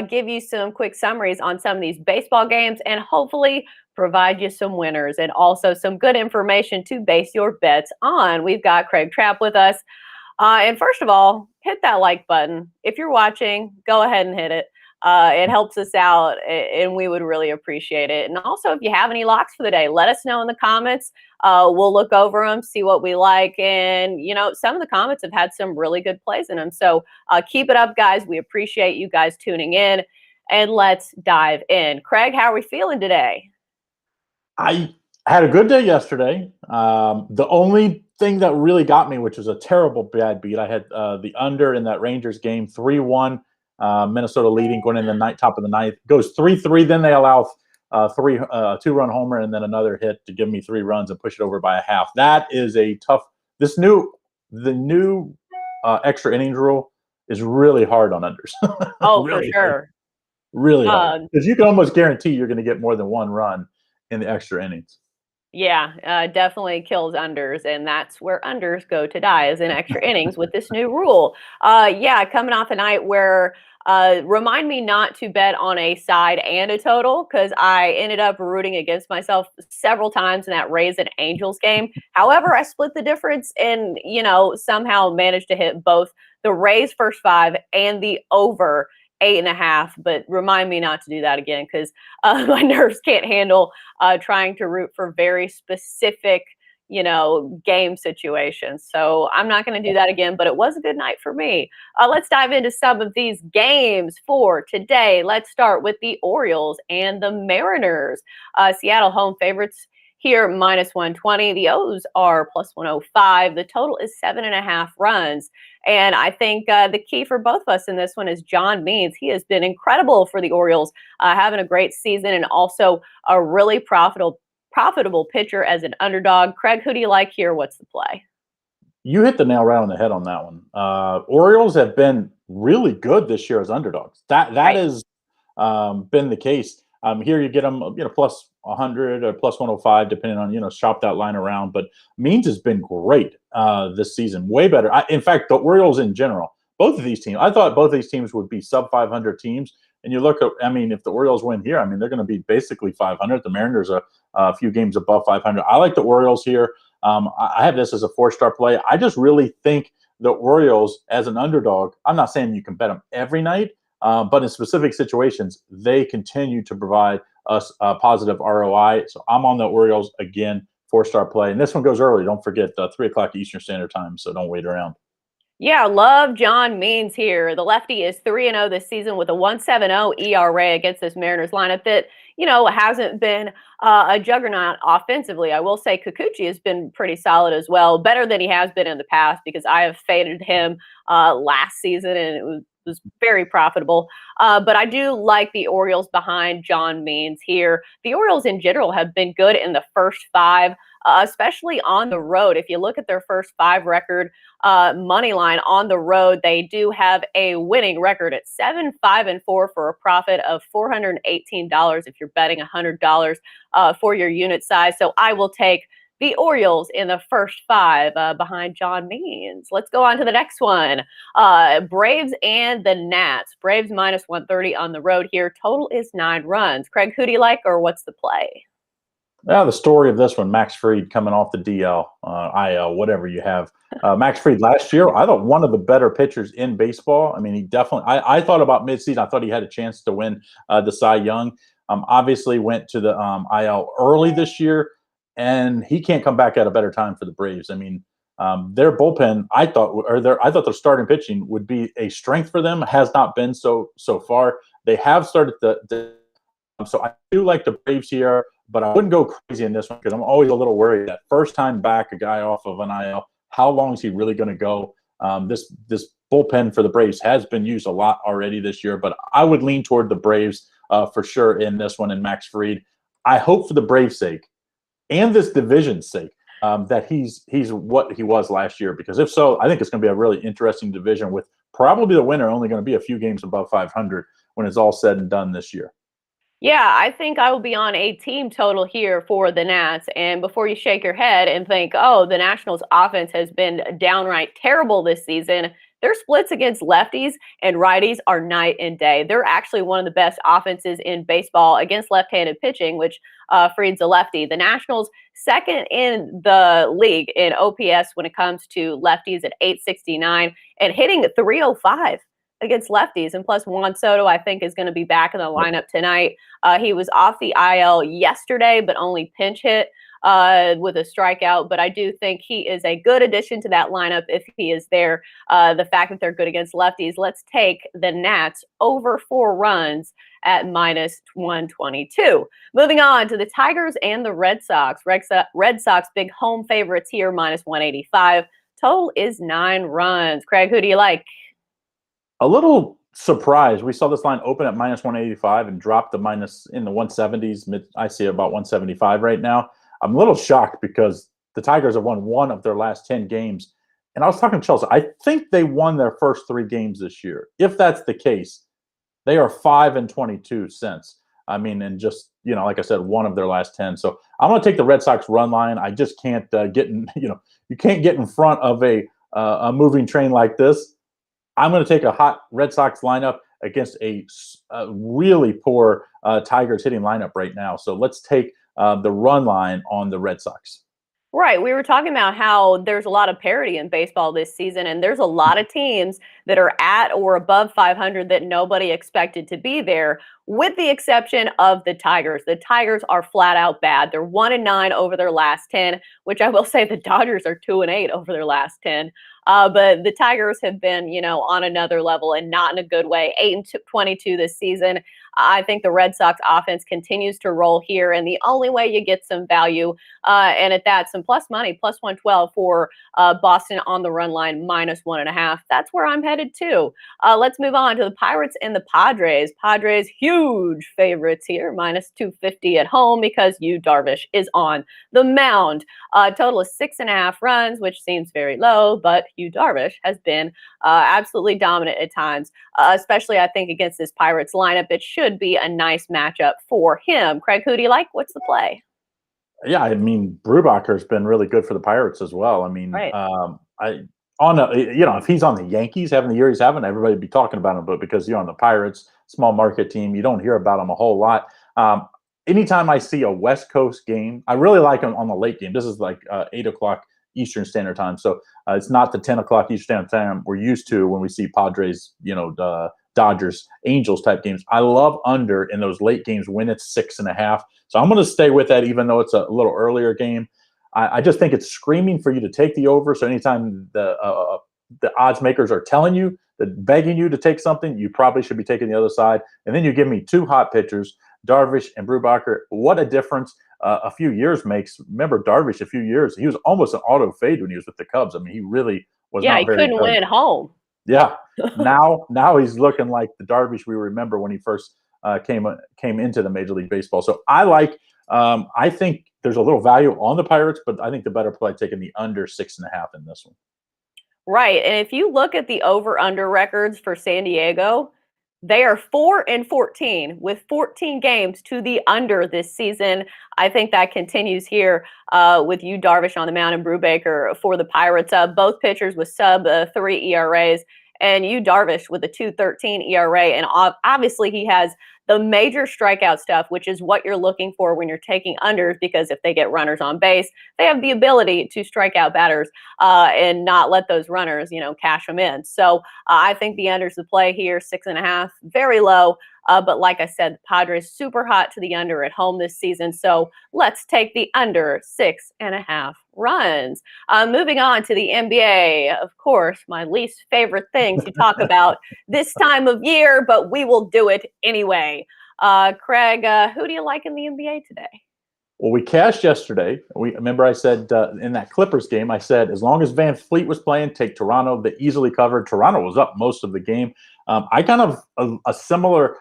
give you some quick summaries on some of these baseball games and hopefully provide you some winners and also some good information to base your bets on. We've got Craig Trapp with us. And first of all, hit that like button. If you're watching, go ahead and hit it. It helps us out, and we would really appreciate it. And also, if you have any locks for the day, let us know in the comments. We'll look over them, see what we like. And, some of the comments have had some really good plays in them. So keep it up, guys. We appreciate you guys tuning in. And let's dive in. Craig, how are we feeling today? I had a good day yesterday. The only thing that really got me, which was a terrible bad beat, I had the under in that Rangers game, 3-1, Minnesota leading going in the top of the ninth. Goes 3-3, then they allow two-run homer and then another hit to give me 3 runs and push it over by a half. That is a tough – the new extra innings rule is really hard on unders. Oh, really for sure. Hard. Really hard. Because you can almost guarantee you're going to get more than 1 run in the extra innings. Yeah, definitely kills unders, and that's where unders go to die, is in extra innings with this new rule. Coming off a night where remind me not to bet on a side and a total, because I ended up rooting against myself several times in that Rays and Angels game. However, I split the difference and, somehow managed to hit both the Rays first 5 and the over 8.5, but remind me not to do that again, because my nerves can't handle trying to root for very specific, game situations. So I'm not going to do that again, but it was a good night for me. Let's dive into some of these games for today. Let's start with the Orioles and the Mariners. Seattle home favorites here, -120. The O's are +105. The total is 7.5 runs. And I think the key for both of us in this one is John Means. He has been incredible for the Orioles, having a great season and also a really profitable pitcher as an underdog. Craig, who do you like here? What's the play? You hit the nail right on the head on that one. Orioles have been really good this year as underdogs. That has been the case. Here you get them, plus 100 or plus 105, depending on, shop that line around. But Means has been great this season, way better. In fact, the Orioles in general, both of these teams, I thought both of these teams would be sub 500 teams. And you look at, if the Orioles win here, they're going to be basically 500. The Mariners are a few games above 500. I like the Orioles here. I have this as a 4-star play. I just really think the Orioles as an underdog, I'm not saying you can bet them every night, but in specific situations, they continue to provide us a positive ROI. So I'm on the Orioles again, 4-star play. And this one goes early. Don't forget, 3 o'clock Eastern Standard Time, so don't wait around. Yeah, love John Means here. The lefty is 3-0 this season with a 1.70 ERA against this Mariners lineup that, hasn't been a juggernaut offensively. I will say Kikuchi has been pretty solid as well, better than he has been in the past, because I have faded him last season and it was very profitable. But I do like the Orioles behind John Means here. The Orioles in general have been good in the first 5, especially on the road. If you look at their first 5 record, money line on the road, they do have a winning record at 7-5-4 for a profit of $418 if you're betting $100 for your unit size. So I will take the Orioles in the first 5 behind John Means. Let's go on to the next one. Braves and the Nats. Braves -130 on the road here. Total is 9 runs. Craig, who do you like, or what's the play? The story of this one, Max Fried coming off the DL, IL, whatever you have. Max Fried last year, I thought one of the better pitchers in baseball. He definitely, I thought about midseason, I thought he had a chance to win the Cy Young. Obviously went to the IL early this year, and he can't come back at a better time for the Braves. Their bullpen, I thought their starting pitching would be a strength for them. Has not been so far. They have started so I do like the Braves here, but I wouldn't go crazy in this one because I'm always a little worried that first time back, a guy off of an IL, how long is he really going to go? This bullpen for the Braves has been used a lot already this year, but I would lean toward the Braves for sure in this one. And Max Fried, I hope for the Braves' sake and this division's sake that he's what he was last year, because if so, I think it's going to be a really interesting division with probably the winner only going to be a few games above 500 when it's all said and done this year. Yeah, I think I will be on a team total here for the Nats. And before you shake your head and think, oh, the Nationals offense has been downright terrible this season, their splits against lefties and righties are night and day. They're actually one of the best offenses in baseball against left-handed pitching, which Fried's a lefty. The Nationals second in the league in OPS when it comes to lefties at 869 and hitting 305 against lefties. And plus, Juan Soto, I think, is going to be back in the lineup tonight. He was off the IL yesterday, but only pinch hit with a strikeout. But I do think he is a good addition to that lineup if he is there. The fact that they're good against lefties, let's take the Nats over 4 runs at -122. Moving on to the Tigers and the Red Sox. Red Sox big home favorites here, -185. Total is 9 runs. Craig, who do you like? A little surprised. We saw this line open at -185 and drop the minus in the 170s. I see about 175 right now. I'm a little shocked because the Tigers have won 1 of their last 10 games. And I was talking to Chelsea. I think they won their first 3 games this year. If that's the case, they are 5-22 since. I mean, and just, like I said, 1 of their last 10. So I'm going to take the Red Sox run line. I just can't get in, you can't get in front of a moving train like this. I'm going to take a hot Red Sox lineup against a really poor Tigers hitting lineup right now. So let's take the run line on the Red Sox. Right. We were talking about how there's a lot of parity in baseball this season, and there's a lot of teams that are at or above 500 that nobody expected to be there, with the exception of the Tigers. The Tigers are flat out bad. They're 1-9 over their last 10, which I will say the Dodgers are 2-8 over their last 10. But the Tigers have been, on another level and not in a good way. 8-22 this season. I think the Red Sox offense continues to roll here, and the only way you get some value, and at that, some plus money, +112 for Boston on the run line, -1.5. That's where I'm headed to. Let's move on to the Pirates and the Padres. Padres, huge favorites here, -250 at home because Yu Darvish is on the mound. Total is 6.5 runs, which seems very low, but Yu Darvish has been absolutely dominant at times, especially I think against this Pirates lineup. It should be a nice matchup for him. Craig, who do you like? What's the play? Yeah, I mean, Brubaker's been really good for the Pirates as well. I mean, Right. if he's on the Yankees having the year he's having, everybody would be talking about him. But because you're on the Pirates, small market team, you don't hear about him a whole lot. Anytime I see a West Coast game, I really like him on the late game. This is like 8 o'clock Eastern Standard Time. So it's not the 10 o'clock Eastern Standard Time we're used to when we see Padres, Dodgers, Angels type games. I love under in those late games when it's 6.5. So I'm going to stay with that, even though it's a little earlier game. I just think it's screaming for you to take the over. So anytime the odds makers are telling you, begging you to take something, you probably should be taking the other side. And then you give me 2 hot pitchers, Darvish and Brubaker. What a difference a few years makes. Remember Darvish a few years, he was almost an auto fade when he was with the Cubs. I mean, he really was not very good. Yeah, he couldn't win at home. Yeah. Now he's looking like the Darvish we remember when he first came into the Major League Baseball. So I think there's a little value on the Pirates, but I think the better play taking the under 6.5 in this one. Right. And if you look at the over-under records for San Diego, they are 4-14 with 14 games to the under this season. I think that continues here with Yu Darvish on the mound and Brubaker for the Pirates. Both pitchers with sub-3 ERAs, and Yu Darvish with a 2.13 ERA. And obviously he has the major strikeout stuff, which is what you're looking for when you're taking unders, because if they get runners on base, they have the ability to strike out batters and not let those runners, cash them in. So I think the unders the play here, 6.5, very low. But like I said, the Padres super hot to the under at home this season. So let's take the under 6.5 runs. Moving on to the NBA, of course, my least favorite thing to talk about this time of year, but we will do it anyway. Craig, who do you like in the NBA today? Well, we cashed yesterday. Remember I said in that Clippers game, I said as long as Van Fleet was playing, take Toronto. They easily covered. Toronto was up most of the game. I kind of a similar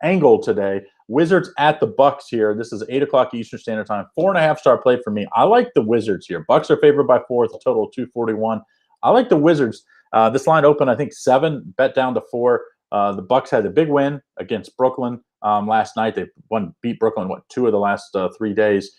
angle today. Wizards at the Bucks here. This is 8 o'clock Eastern Standard Time. 4.5 star play for me. I like the Wizards here. Bucks are favored by 4, a total of 241. I like the Wizards. This line opened, I think, 7, bet down to 4. The Bucks had a big win against Brooklyn last night. They beat Brooklyn, 2 of the last 3 days.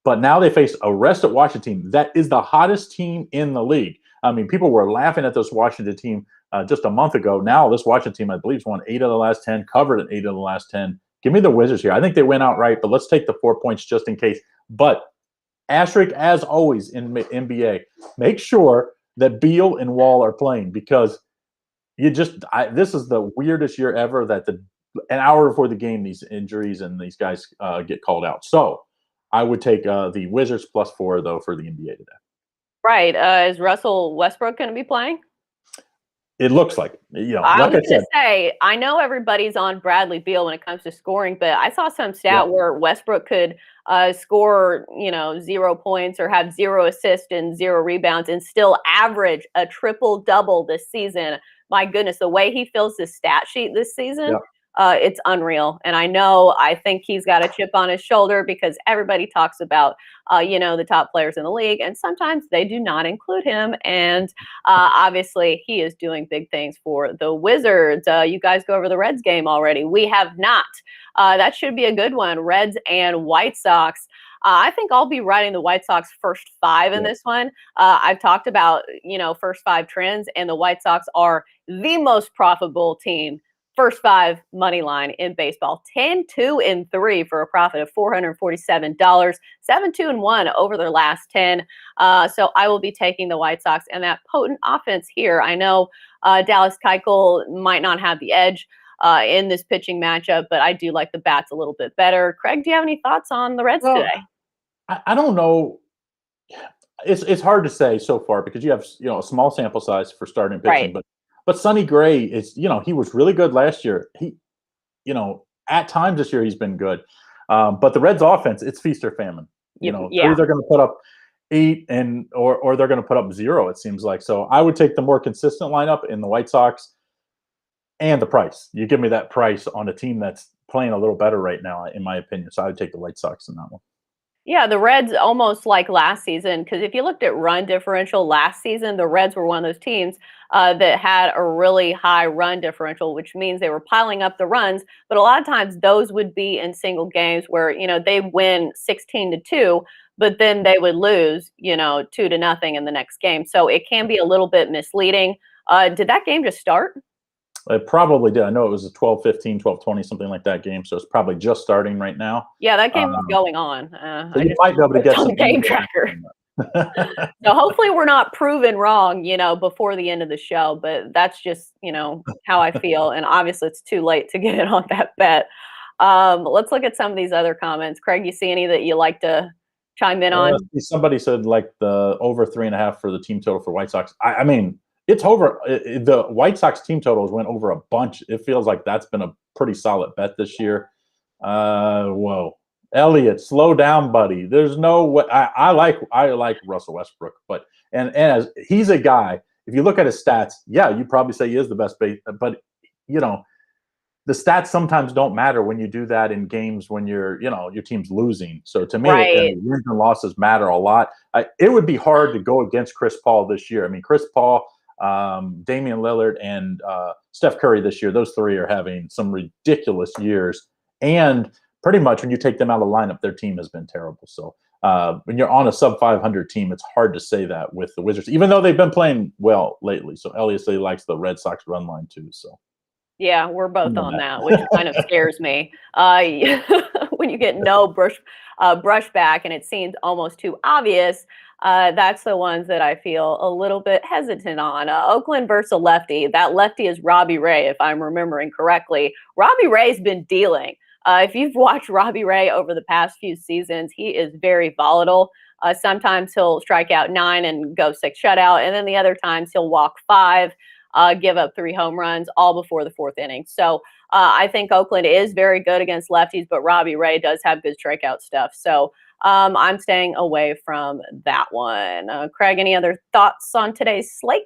But now they face a rested Washington team that is the hottest team in the league. I mean, people were laughing at this Washington team just a month ago. Now this Washington team, I believe, has won 8 of the last 10, covered in 8 of the last 10. Give me the Wizards here. I think they win outright, but let's take the 4 points just in case. But asterisk, as always in NBA, make sure that Beal and Wall are playing, because this is the weirdest year ever that an hour before the game, these injuries and these guys get called out. So I would take the Wizards +4, though, for the NBA today. Right. Is Russell Westbrook going to be playing? It looks like, I was going to say, I know everybody's on Bradley Beal when it comes to scoring, but I saw some stat where Westbrook could score, 0 points or have 0 assists and 0 rebounds and still average a triple-double this season. My goodness, the way he fills his stat sheet this season, it's unreal. And I think he's got a chip on his shoulder because everybody talks about, the top players in the league, and sometimes they do not include him. And obviously, he is doing big things for the Wizards. You guys go over the Reds game already. We have not. That should be a good one. Reds and White Sox. I think I'll be riding the White Sox first 5 in this one. I've talked about, first 5 trends, and the White Sox are the most profitable team. First 5 money line in baseball, 10-2-3 for a profit of $447, 7-2-1 over their last 10. So I will be taking the White Sox and that potent offense here. I know Dallas Keuchel might not have the edge in this pitching matchup, but I do like the bats a little bit better. Craig, do you have any thoughts on the Reds today? I don't know. It's hard to say so far because you have a small sample size for starting pitching, but Sonny Gray is, he was really good last year. He, at times this year he's been good. But the Reds offense, it's feast or famine. Either they're going to put up 8 or they're going to put up 0, it seems like. So I would take the more consistent lineup in the White Sox and the price. You give me that price on a team that's playing a little better right now, in my opinion. So I would take the White Sox in that one. Yeah, the Reds almost like last season, because if you looked at run differential last season, the Reds were one of those teams that had a really high run differential, which means they were piling up the runs. But a lot of times those would be in single games where, they win 16-2, but then they would lose, 2-0 in the next game. So it can be a little bit misleading. Did that game just start? It probably did. I know it was a 12-15, 12-20, something like that game. So it's probably just starting right now. Yeah, that game was going on. So you might be able to get some game tracker. So hopefully we're not proven wrong, before the end of the show. But that's just, how I feel. And obviously it's too late to get in on that bet. Let's look at some of these other comments. Craig, you see any that you like to chime in on? Somebody said like the over 3.5 for the team total for White Sox. I mean, it's over. The White Sox team totals went over a bunch. It feels like that's been a pretty solid bet this year. Whoa, Elliot, slow down, buddy. There's no way. I like Russell Westbrook, but and as he's a guy, if you look at his stats, you probably say he is the best base. But the stats sometimes don't matter when you do that in games when your team's losing. So to me, wins and losses matter a lot. It would be hard to go against Chris Paul this year. I mean, Chris Paul, Damian Lillard, and Steph Curry this year, those 3 are having some ridiculous years. And pretty much when you take them out of the lineup, their team has been terrible. So when you're on a sub-500 team, it's hard to say that with the Wizards, even though they've been playing well lately. So Elliot says he likes the Red Sox run line too. So yeah, we're both on that, which kind of scares me. When you get no brush back and it seems almost too obvious, that's the ones that I feel a little bit hesitant on. Oakland versus a lefty. That lefty is Robbie Ray, if I'm remembering correctly. Robbie Ray's been dealing. If you've watched Robbie Ray over the past few seasons, he is very volatile. Sometimes he'll strike out 9 and go 6 shutout, and then the other times he'll walk 5. Give up 3 home runs all before the 4th inning. So I think Oakland is very good against lefties, but Robbie Ray does have good strikeout stuff. So I'm staying away from that one. Craig, any other thoughts on today's slate?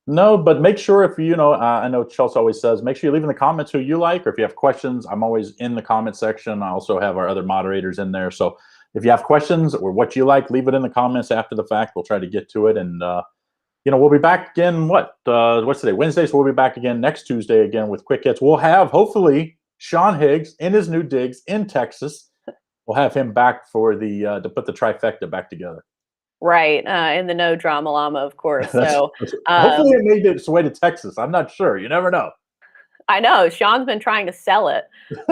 No, but make sure if I know Chelsea always says, make sure you leave in the comments who you like, or if you have questions, I'm always in the comment section. I also have our other moderators in there. So if you have questions or what you like, leave it in the comments after the fact. We'll try to get to it. And, we'll be back again. What's today? Wednesday. So we'll be back again next Tuesday again with quick hits. We'll have hopefully Sean Higgs in his new digs in Texas. We'll have him back for to put the trifecta back together. Right, and the no drama llama, of course. So, Hopefully um, it made its way to Texas. I'm not sure. You never know. I know Sean's been trying to sell it.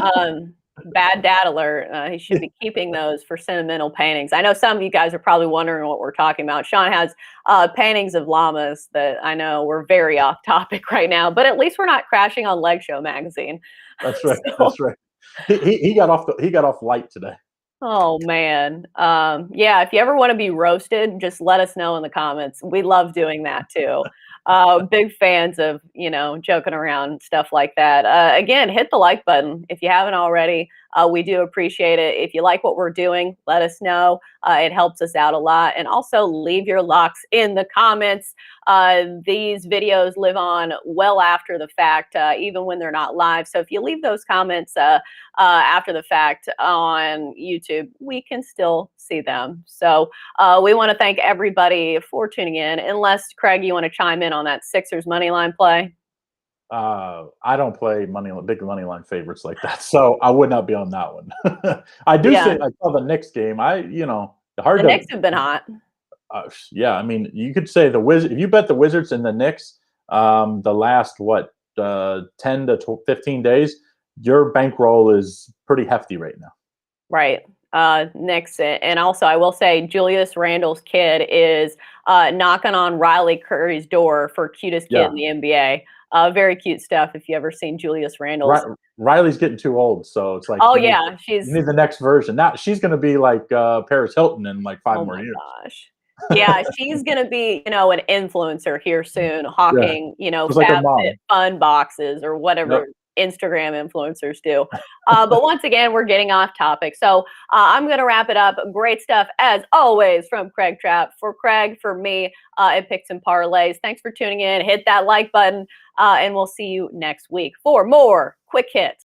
Um, Bad dad alert. He should be keeping those for sentimental paintings. I know some of you guys are probably wondering what we're talking about. Sean has paintings of llamas that I know we're very off topic right now, but at least we're not crashing on Leg Show magazine. That's right. So, That's right. He got off he got off light today. oh man. Yeah, if you ever want to be roasted, just let us know in the comments. We love doing that too. Big fans of, joking around and stuff like that. Again, hit the like button if you haven't already. We do appreciate it. If you like what we're doing, let us know. It helps us out a lot. And also leave your locks in the comments. These videos live on well after the fact, even when they're not live. So if you leave those comments after the fact on YouTube, we can still see them. So we want to thank everybody for tuning in. Unless, Craig, you want to chime in on that Sixers money line play? I don't play big money line favorites like that, so I would not be on that one. I do Yeah, say I saw the Knicks game. the Hard to. Knicks have been hot. Yeah, I mean, you could say the Wiz. If you bet the Wizards and the Knicks, the last 10 to 15 days, your bankroll is pretty hefty right now. Right. Knicks, and also I will say Julius Randle's kid is knocking on Riley Curry's door for cutest kid Yeah, in the NBA. Very cute stuff. If you ever seen Julius Randle's. Riley's getting too old, so it's like Oh yeah, you need the next version. Now she's going to be like Paris Hilton in like 5 oh more my years. gosh. Yeah, she's gonna be, an influencer here soon, Yeah, hawking, just like her FabFit mom. fun boxes or Yep. whatever Instagram influencers do. But once again, we're getting off topic. So I'm gonna wrap it up. Great stuff as always from Craig Trapp. For Craig, for me, at Picks and Parlays. Thanks for tuning in. Hit that like button, and we'll see you next week for more quick hits.